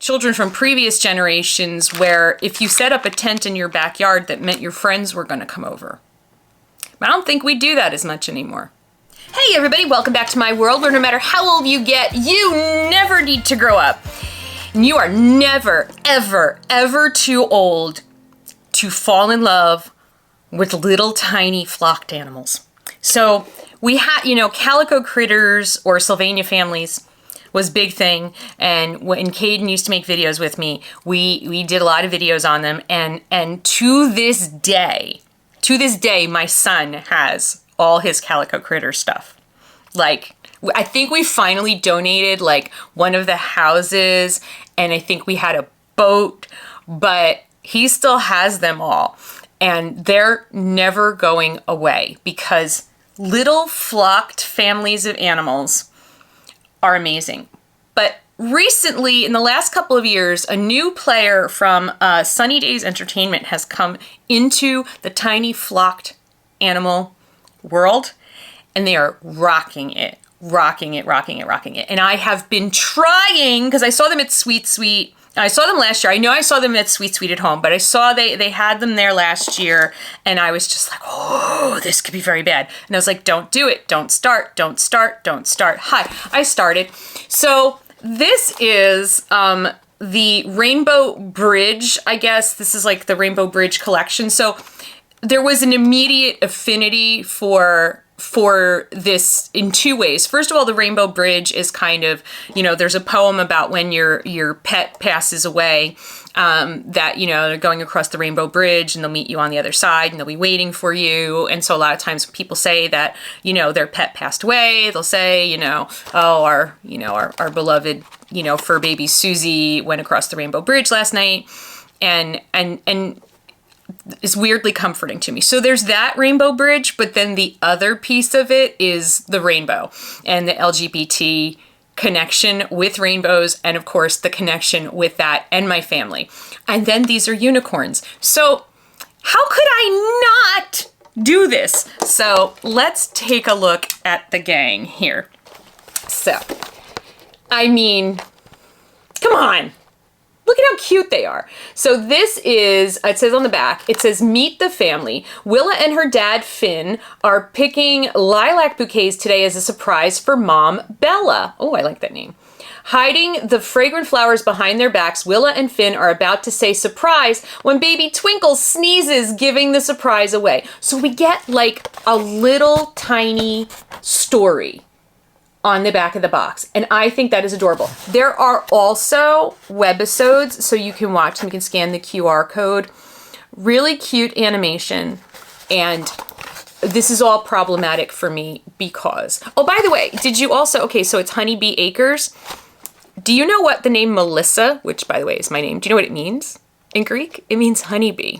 children from previous generations where if you set up a tent in your backyard, that meant your friends were going to come over. I don't think we do that as much anymore. Hey everybody, welcome back to my world where no matter how old you get, you never need to grow up. And you are never, ever, ever too old to fall in love with little tiny flocked animals. So we had, calico critters or Sylvania families was a big thing. And when Caden used to make videos with me, we did a lot of videos on them. And to this day, my son has all his calico critter stuff. Like, I think we finally donated like one of the houses, and I think we had a boat, but he still has them all. And they're never going away because little flocked families of animals are amazing. But recently, in the last couple of years, a new player from Sunny Days Entertainment has come into the tiny flocked animal world, and they are rocking it. And I have been trying, because I saw them at Sweet Sweet. I saw them last year. I know I saw them at Sweet Sweet at home, but I saw they had them there last year, and I was just like, oh, this could be very bad. And I was like, don't do it. Don't start. Hi, I started. So this is the Rainbow Bridge, I guess. This is like the Rainbow Bridge collection. So there was an immediate affinity for this in two ways. First of all, the Rainbow Bridge is kind of, there's a poem about when your pet passes away, that, they're going across the Rainbow Bridge and they'll meet you on the other side and they'll be waiting for you. And so a lot of times when people say that, their pet passed away, they'll say, our beloved, fur baby Susie went across the Rainbow Bridge last night. And is weirdly comforting to me. So there's that Rainbow Bridge, but then the other piece of it is the rainbow and the LGBT connection with rainbows, and of course the connection with that and my family. And then these are unicorns. So how could I not do this? So let's take a look at the gang here. So, I mean, come on. Look at how cute they are. So this is, it says on the back, it says, meet the family. Willa and her dad, Finn, are picking lilac bouquets today as a surprise for mom, Bella. Oh, I like that name. Hiding the fragrant flowers behind their backs, Willa and Finn are about to say surprise when baby Twinkle sneezes, giving the surprise away. So we get like a little tiny story on the back of the box. And I think that is adorable. There are also webisodes, so you can watch them. You can scan the QR code. Really cute animation. And this is all problematic for me because... Oh, by the way, did you also... Okay, so it's Honeybee Acres. Do you know what the name Melissa, which, by the way, is my name, do you know what it means in Greek? It means honeybee.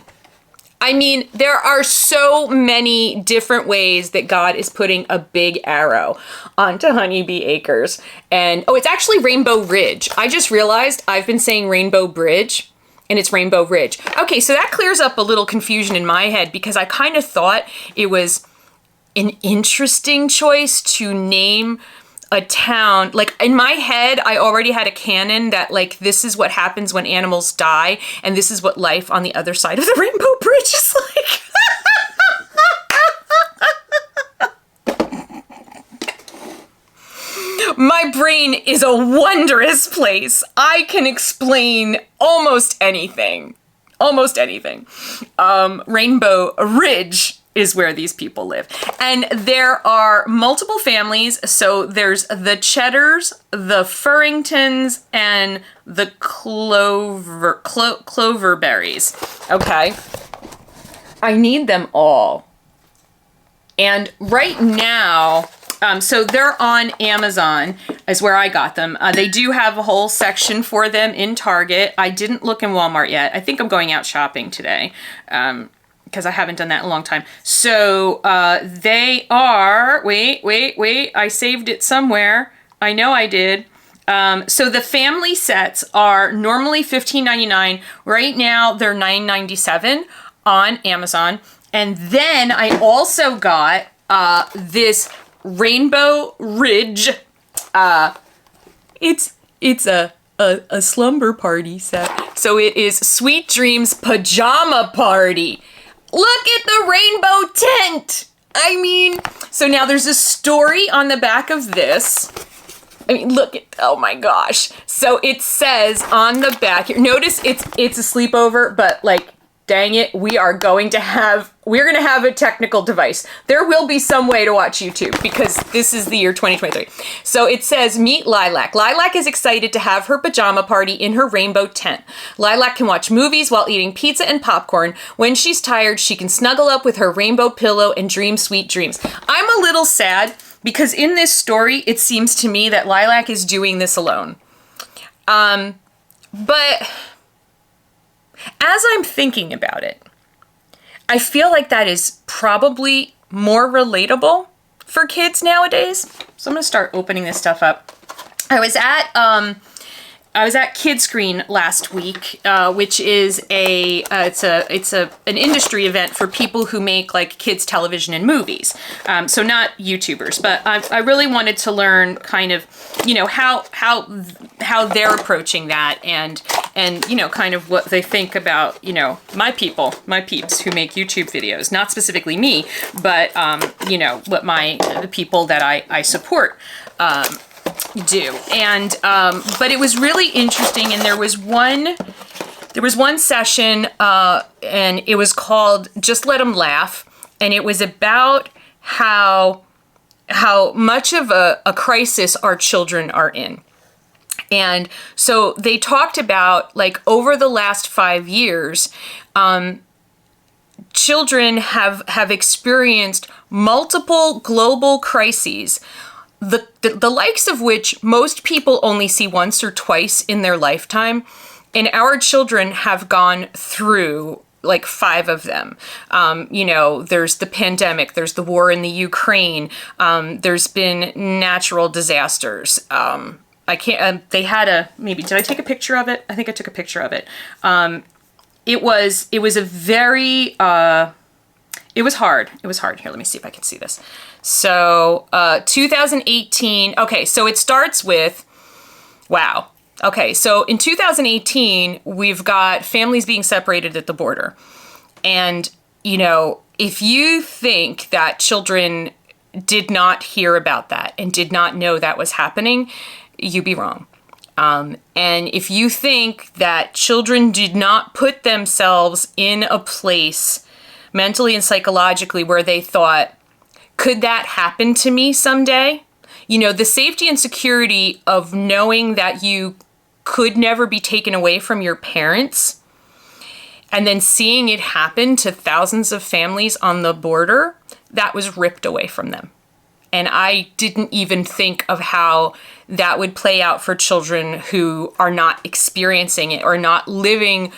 I mean, there are so many different ways that God is putting a big arrow onto Honeybee Acres. And, oh, it's actually Rainbow Ridge. I just realized I've been saying Rainbow Bridge, and it's Rainbow Ridge. Okay, so that clears up a little confusion in my head because I kind of thought it was an interesting choice to name a town. Like, in my head, I already had a canon that, like, this is what happens when animals die, and this is what life on the other side of the Rainbow Bridge is like. My brain is a wondrous place. I can explain almost anything. Rainbow Ridge is where these people live. And there are multiple families. So there's the Cheddars, the Furringtons, and the Cloverberries. Okay. I need them all. And right now, so they're on Amazon is where I got them. They do have a whole section for them in Target. I didn't look in Walmart yet. I think I'm going out shopping today. Because I haven't done that in a long time. So they are, wait, I saved it somewhere. I know I did. So the family sets are normally $15.99. Right now they're $9.97 on Amazon. And then I also got this Rainbow Ridge. It's a a slumber party set. So it is Sweet Dreams Pajama Party. Look at the rainbow tent. I mean, so now there's a story on the back of this. I mean, look at, oh my gosh. So it says on the back here, notice it's a sleepover, but like, dang it, we're going to have a technical device. There will be some way to watch YouTube because this is the year 2023. So it says, meet Lilac. Lilac is excited to have her pajama party in her rainbow tent. Lilac can watch movies while eating pizza and popcorn. When she's tired, she can snuggle up with her rainbow pillow and dream sweet dreams. I'm a little sad because in this story, it seems to me that Lilac is doing this alone. But as I'm thinking about it, I feel like that is probably more relatable for kids nowadays. So I'm gonna start opening this stuff up. I was at Kidscreen last week, which is it's an industry event for people who make like kids television and movies. So not YouTubers, but I really wanted to learn kind of, you know, how they're approaching that and you know, kind of what they think about, you know, my peeps who make YouTube videos, not specifically me, but you know, what the people that I support do. And but it was really interesting, and there was one session and it was called Just Let 'Em Laugh, and it was about how much of a crisis our children are in. And so they talked about, like, over the last 5 years, children have experienced multiple global crises, the likes of which most people only see once or twice in their lifetime. And our children have gone through like 5 of them. You know, there's the pandemic, there's the war in the Ukraine, there's been natural disasters. I can't, they had maybe, did I take a picture of it? I think I took a picture of it. It was a very, it was hard. It was hard. Here, let me see if I can see this. So, 2018, okay, so it starts with, wow. Okay, so in 2018, we've got families being separated at the border. And, you know, if you think that children did not hear about that and did not know that was happening, you'd be wrong. And if you think that children did not put themselves in a place mentally and psychologically where they thought, could that happen to me someday? You know, the safety and security of knowing that you could never be taken away from your parents, and then seeing it happen to thousands of families on the border, that was ripped away from them. And I didn't even think of how that would play out for children who are not experiencing it or not living,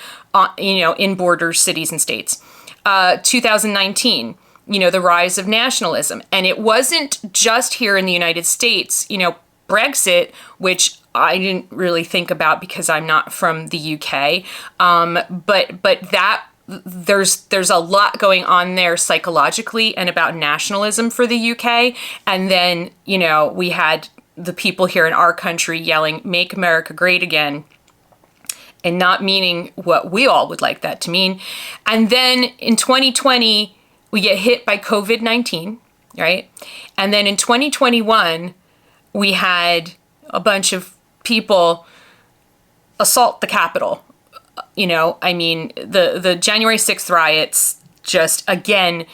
you know, in border cities and states. 2019, you know, the rise of nationalism. And it wasn't just here in the United States, you know, Brexit, which I didn't really think about because I'm not from the UK. But that there's a lot going on there psychologically and about nationalism for the UK. And then, you know, we had the people here in our country yelling, "Make America Great Again," and not meaning what we all would like that to mean. And then in 2020, we get hit by COVID-19, right? And then in 2021, we had a bunch of people assault the Capitol. You know, I mean, the January 6th riots, just, again,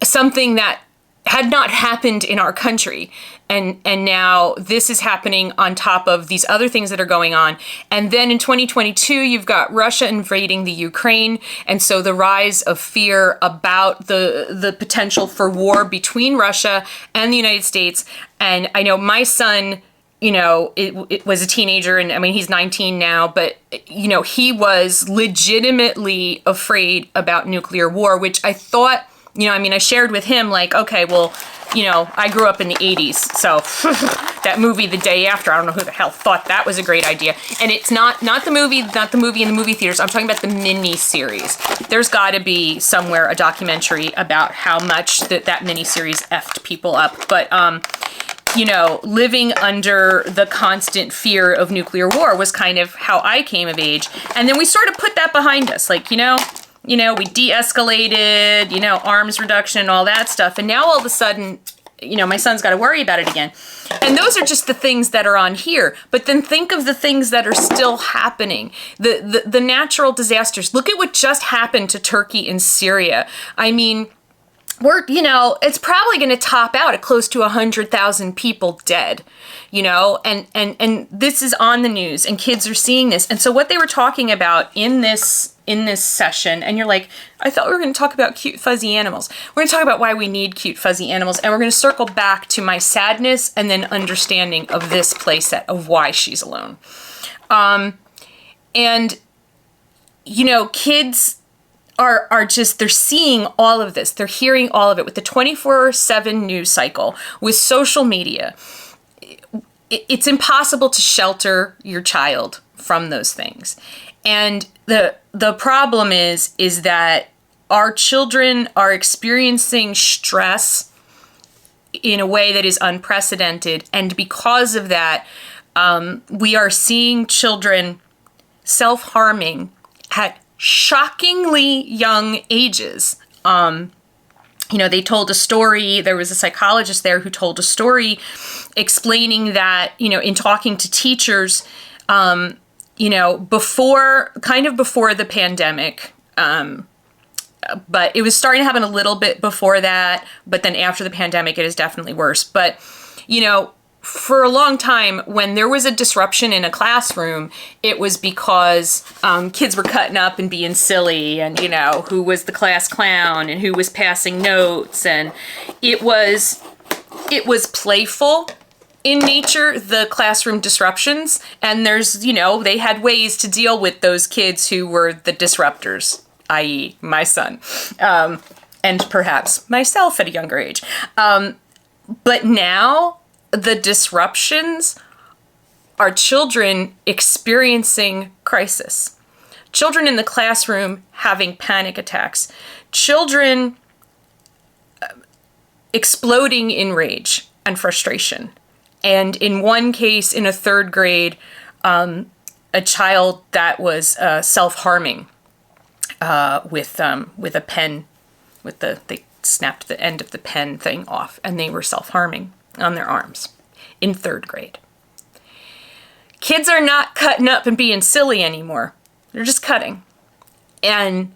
something that had not happened in our country. And now this is happening on top of these other things that are going on. And then in 2022, you've got Russia invading the Ukraine. And so the rise of fear about the potential for war between Russia and the United States. And I know my son, you know, it was a teenager, and I mean, he's 19 now, but, you know, he was legitimately afraid about nuclear war, which I thought, you know, I mean, I shared with him, like, okay, well, you know, I grew up in the 80s, so that movie The Day After, I don't know who the hell thought that was a great idea. And it's not the movie in the movie theaters. I'm talking about the mini series. There's got to be somewhere a documentary about how much that mini series effed people up. But living under the constant fear of nuclear war was kind of how I came of age. And then we sort of put that behind us. Like, we de-escalated, arms reduction and all that stuff. And now all of a sudden, my son's got to worry about it again. And those are just the things that are on here. But then think of the things that are still happening. The natural disasters. Look at what just happened to Turkey and Syria. I mean, it's probably going to top out at close to 100,000 people dead, and this is on the news and kids are seeing this. And so what they were talking about in this session, and you're like, I thought we were going to talk about cute fuzzy animals. We're going to talk about why we need cute fuzzy animals, and we're going to circle back to my sadness and then understanding of this playset of why she's alone. Kids are just, they're seeing all of this. They're hearing all of it with the 24/7 news cycle, with social media. It's impossible to shelter your child from those things. And the problem is that our children are experiencing stress in a way that is unprecedented. And because of that, we are seeing children self-harming at shockingly young ages. They told a story. There was a psychologist there who told a story explaining that, in talking to teachers, before the pandemic, but it was starting to happen a little bit before that. But then after the pandemic, it is definitely worse. But, for a long time, when there was a disruption in a classroom, it was because kids were cutting up and being silly, and, who was the class clown and who was passing notes. And it was playful in nature, the classroom disruptions. And they had ways to deal with those kids who were the disruptors, i.e. my son, and perhaps myself at a younger age. But now, the disruptions are children experiencing crisis. Children in the classroom having panic attacks. Children exploding in rage and frustration. And in one case, in a third grade, a child that was self-harming with a pen. They snapped the end of the pen thing off, and they were self-harming on their arms in third grade. Kids are not cutting up and being silly anymore. They're just cutting. And,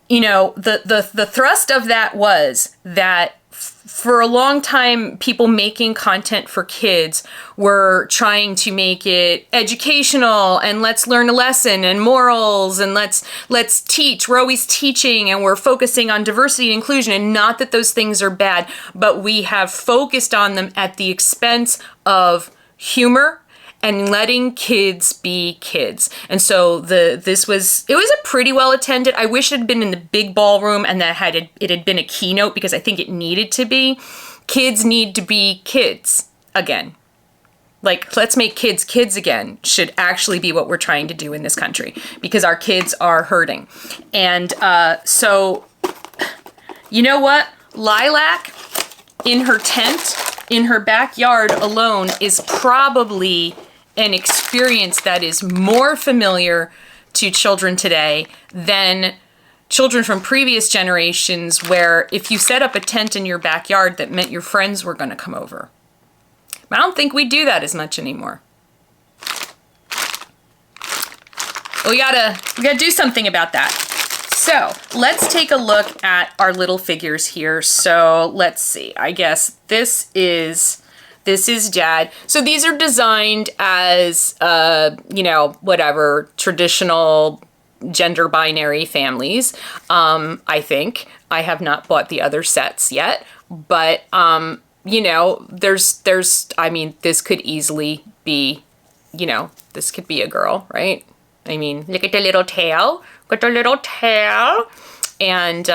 the thrust of that was that for a long time, people making content for kids were trying to make it educational and let's learn a lesson and morals and let's teach. We're always teaching and we're focusing on diversity and inclusion, and not that those things are bad, but we have focused on them at the expense of humor and letting kids be kids. And so it was a pretty well attended. I wish it had been in the big ballroom and that it had been a keynote, because I think it needed to be. Kids need to be kids again. Like, let's make kids kids again should actually be what we're trying to do in this country, because our kids are hurting. And so, you know what? Lilac in her tent, in her backyard alone, is probably an experience that is more familiar to children today than children from previous generations, where if you set up a tent in your backyard, that meant your friends were going to come over. I don't think we do that as much anymore. We gotta do something about that. So let's take a look at our little figures here. So let's see. I guess this is Dad. So these are designed as, whatever, traditional gender binary families. I think. I have not bought the other sets yet, but, this could easily be, this could be a girl, right? I mean, look at the little tail. Look at the little tail. And,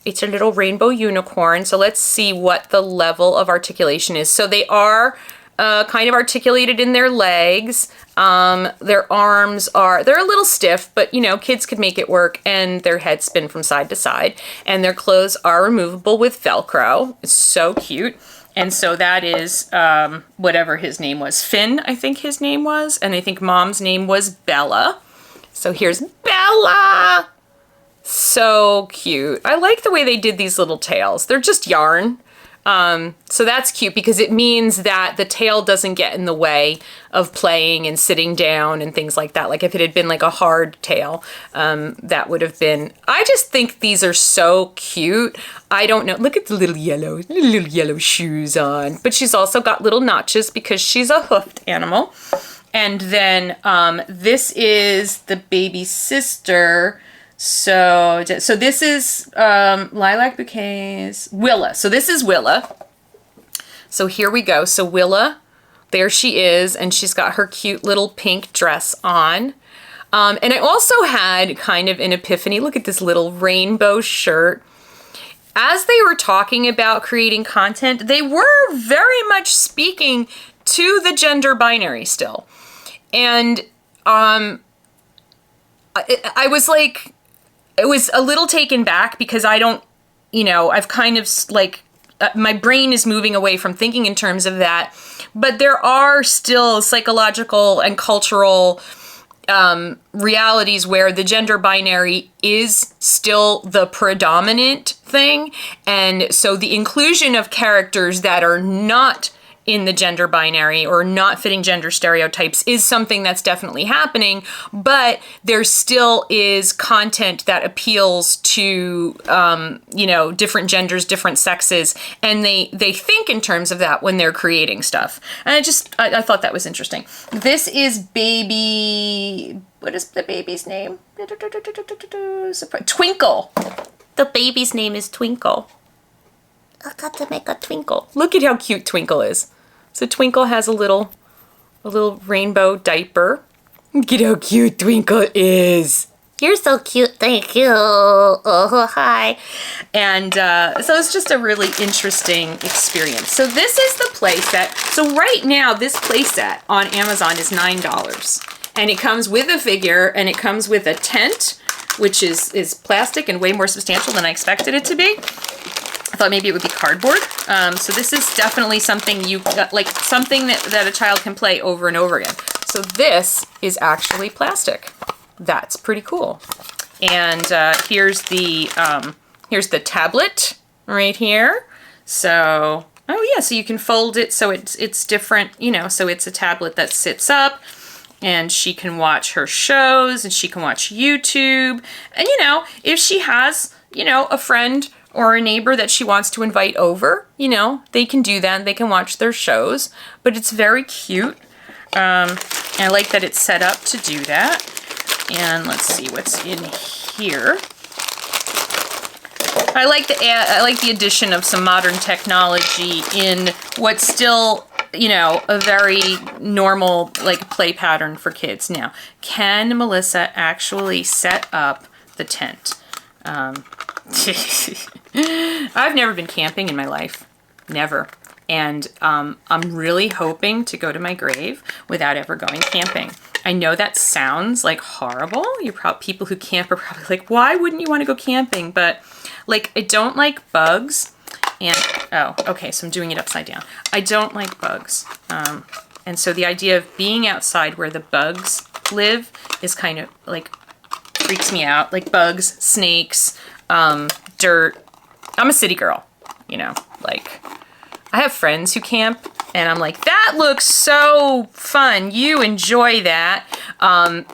it's a little rainbow unicorn. So let's see what the level of articulation is. So they are kind of articulated in their legs. Their arms they're a little stiff, but you know, kids could make it work, and their heads spin from side to side, and their clothes are removable with Velcro. It's so cute. And so that is, whatever his name was, Finn, I think his name was, and I think Mom's name was Bella. So here's Bella. So cute. I like the way they did these little tails. They're just yarn. So that's cute because it means that the tail doesn't get in the way of playing and sitting down and things like that. Like if it had been like a hard tail, that would have been, I just think these are so cute. I don't know. Look at the little yellow shoes on, but she's also got little notches because she's a hoofed animal. And then, this is the baby sister. So this is lilac bouquets, Willa. So this is Willa. So here we go. So Willa, there she is, and she's got her cute little pink dress on. And I also had kind of an epiphany. Look at this little rainbow shirt. As they were talking about creating content, they were very much speaking to the gender binary still. And I was like, it was a little taken back because I don't, you know, I've kind of like, my brain is moving away from thinking in terms of that, but there are still psychological and cultural realities where the gender binary is still the predominant thing. And so the inclusion of characters that are not in the gender binary or not fitting gender stereotypes is something that's definitely happening, but there still is content that appeals to, you know, different genders, different sexes, and they think in terms of that when they're creating stuff. And I thought that was interesting. This is baby, what is the baby's name? Twinkle. The baby's name is Twinkle. I got to make a Twinkle. Look at how cute Twinkle is. So Twinkle has a little rainbow diaper. Look at how cute Twinkle is. You're so cute, thank you. Oh, hi. And so it's just a really interesting experience. So this is the playset. So right now, this playset on Amazon is $9. And it comes with a figure, and it comes with a tent, which is plastic and way more substantial than I expected it to be. I thought maybe it would be cardboard. So this is definitely something something that a child can play over and over again. So this is actually plastic. That's pretty cool. And here's the tablet right here. So, oh yeah, so you can fold it so it's different, you know, so it's a tablet that sits up. And she can watch her shows, and she can watch YouTube. And, you know, if she has, you know, a friend or a neighbor that she wants to invite over, you know, they can do that. They can watch their shows. But it's very cute. And I like that it's set up to do that. And let's see what's in here. I like the addition of some modern technology in what's still, you know, a very normal, like, play pattern for kids. Now, can Melissa actually set up the tent? I've never been camping in my life. Never. And I'm really hoping to go to my grave without ever going camping. I know that sounds like horrible. People who camp are probably like, why wouldn't you want to go camping? But, like, I don't like bugs. And, oh, okay, so I'm doing it upside down. I don't like bugs. And so the idea of being outside where the bugs live is kind of, like, freaks me out. Like bugs, snakes, dirt. I'm a city girl, you know, like, I have friends who camp, and I'm like, that looks so fun. You enjoy that. Oh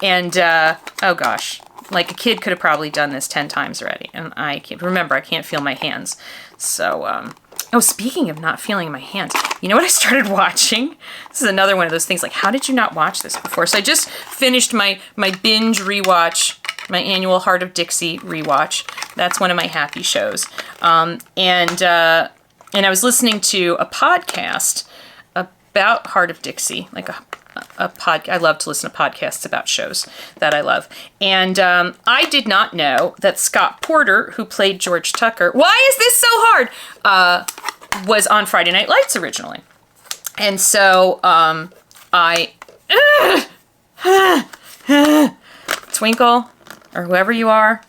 gosh, like a kid could have probably done this 10 times already. And I can't feel my hands. So, oh, speaking of not feeling my hands, you know what I started watching? This is another one of those things, like, how did you not watch this before? So I just finished my binge rewatch, my annual Heart of Dixie rewatch. That's one of my happy shows. And I was listening to a podcast about Heart of Dixie, like a podcast. I love to listen to podcasts about shows that I love. And I did not know that Scott Porter, who played George Tucker, why is this so hard, was on Friday Night Lights originally. And so I, Twinkle, or whoever you are,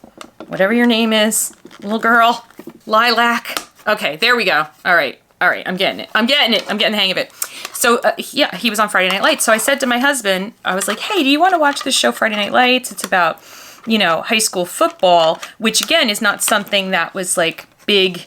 whatever your name is, little girl, Lilac. Okay, there we go. All right, I'm getting it. I'm getting the hang of it. So yeah, he was on Friday Night Lights. So I said to my husband, I was like, hey, do you want to watch this show Friday Night Lights? It's about, you know, high school football, which again is not something that was like big.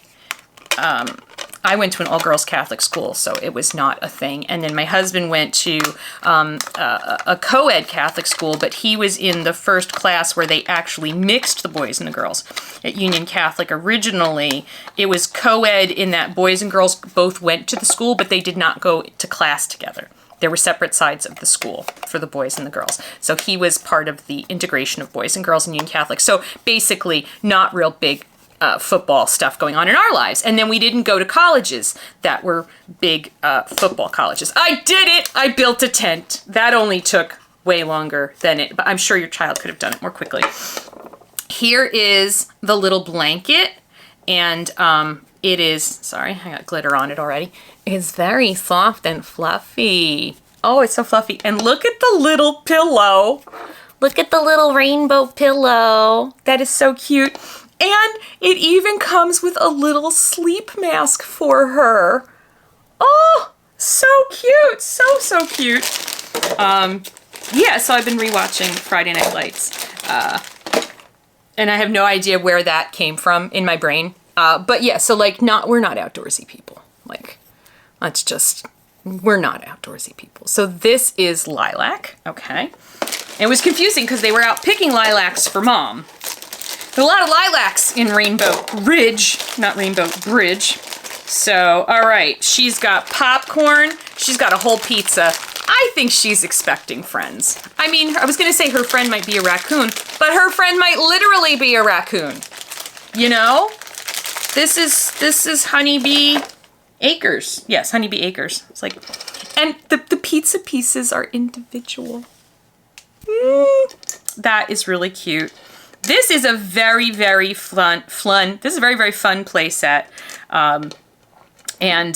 I went to an all-girls Catholic school, so it was not a thing. And then my husband went to a co-ed Catholic school, but he was in the first class where they actually mixed the boys and the girls. At Union Catholic originally, it was co-ed in that boys and girls both went to the school, but they did not go to class together. There were separate sides of the school for the boys and the girls. So he was part of the integration of boys and girls in Union Catholic. So basically, not real big football stuff going on in our lives. And then we didn't go to colleges that were big football colleges. I did it! I built a tent. That only took way longer than it, but I'm sure your child could have done it more quickly. Here is the little blanket, and it is, sorry, I got glitter on it already. It's very soft and fluffy. Oh, it's so fluffy. And look at the little pillow. Look at the little rainbow pillow. That is so cute. And it even comes with a little sleep mask for her. Oh, so cute. So cute. Yeah, so I've been rewatching Friday Night Lights. And I have no idea where that came from in my brain. But yeah, so like we're not outdoorsy people. Like, we're not outdoorsy people. So this is Lilac, okay? It was confusing because they were out picking lilacs for Mom. There's a lot of lilacs in Rainbow Ridge, not Rainbow Bridge. So, all right, she's got popcorn. She's got a whole pizza. I think she's expecting friends. I mean, I was gonna say her friend might be a raccoon, but her friend might literally be a raccoon. You know? This is Honeybee Acres. Yes, Honeybee Acres. It's like, and the pizza pieces are individual. That is really cute. This is a very, very fun. This is a very, very fun play set. And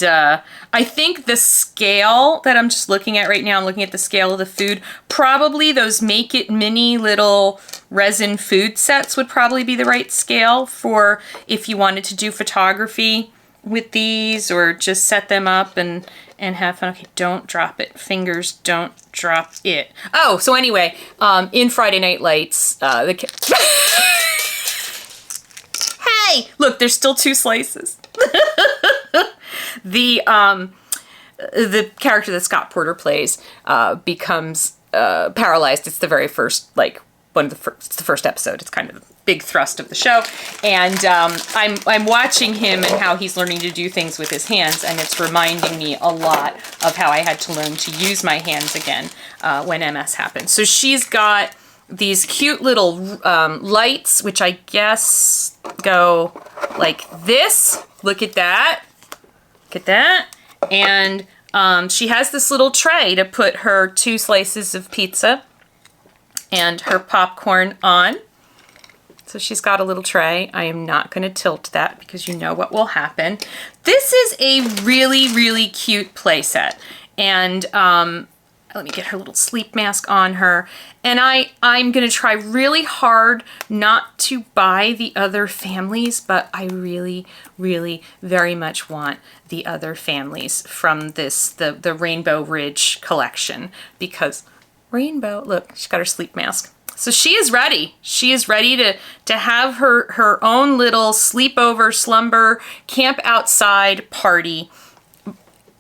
I think the scale that I'm just looking at right now, I'm looking at the scale of the food, probably those Make It Mini little resin food sets would probably be the right scale for if you wanted to do photography with these or just set them up and have fun. Okay, don't drop it. Fingers, don't drop it. Oh, so anyway, in Friday Night Lights, hey, look, there's still 2 slices. The character that Scott Porter plays becomes paralyzed. It's the very first, like, it's the first episode. It's kind of the big thrust of the show. And I'm watching him and how he's learning to do things with his hands, and it's reminding me a lot of how I had to learn to use my hands again when MS happened. So she's got these cute little lights, which I guess go like this. Look at that. Look at that. And she has this little tray to put her 2 slices of pizza and her popcorn on. So she's got a little tray. I am not going to tilt that because you know what will happen. This is a really, really cute play set. And let me get her little sleep mask on her. And I'm going to try really hard not to buy the other families, but I really, really very much want the other families from the Rainbow Ridge collection, because Rainbow, look, she's got her sleep mask. So she is ready. She is ready to have her own little sleepover, slumber, camp outside party,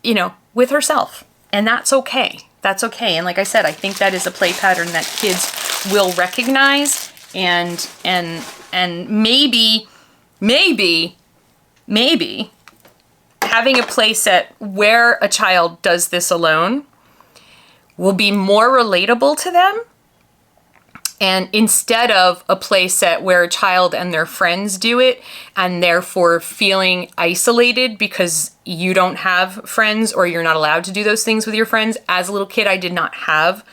you know, with herself. And that's okay. That's okay. And like I said, I think that is a play pattern that kids will recognize, and maybe having a play set where a child does this alone will be more relatable to them. And instead of a play set where a child and their friends do it and therefore feeling isolated because you don't have friends or you're not allowed to do those things with your friends. As a little kid, I did not have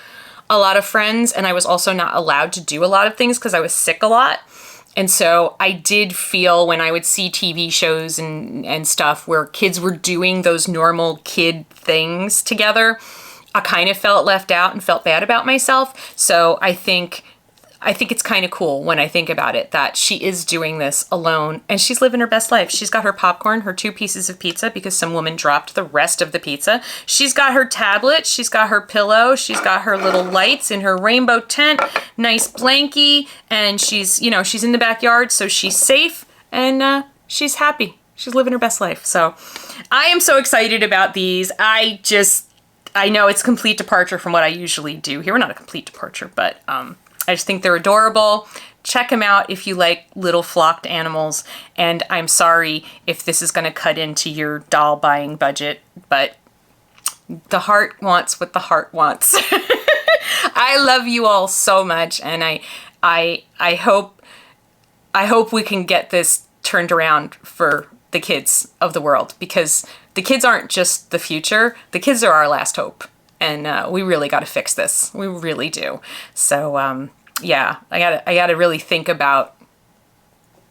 a lot of friends, and I was also not allowed to do a lot of things because I was sick a lot. And so I did feel when I would see TV shows and stuff where kids were doing those normal kid things together, I kind of felt left out and felt bad about myself. So I think it's kind of cool when I think about it that she is doing this alone and she's living her best life. She's got her popcorn, her 2 pieces of pizza because some woman dropped the rest of the pizza. She's got her tablet, she's got her pillow, she's got her little lights in her rainbow tent, nice blankie, and she's in the backyard, so she's safe and she's happy. She's living her best life. So I am so excited about these. I know it's a complete departure from what I usually do here. Well, not a complete departure, but I just think they're adorable. Check them out if you like little flocked animals. And I'm sorry if this is going to cut into your doll buying budget, but the heart wants what the heart wants. I love you all so much, and I hope we can get this turned around for the kids of the world, because the kids aren't just the future. The kids are our last hope. And we really got to fix this. We really do. So, yeah, I gotta really think about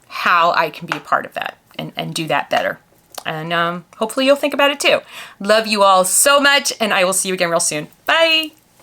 how I can be a part of that and do that better. And hopefully you'll think about it too. Love you all so much, and I will see you again real soon. Bye!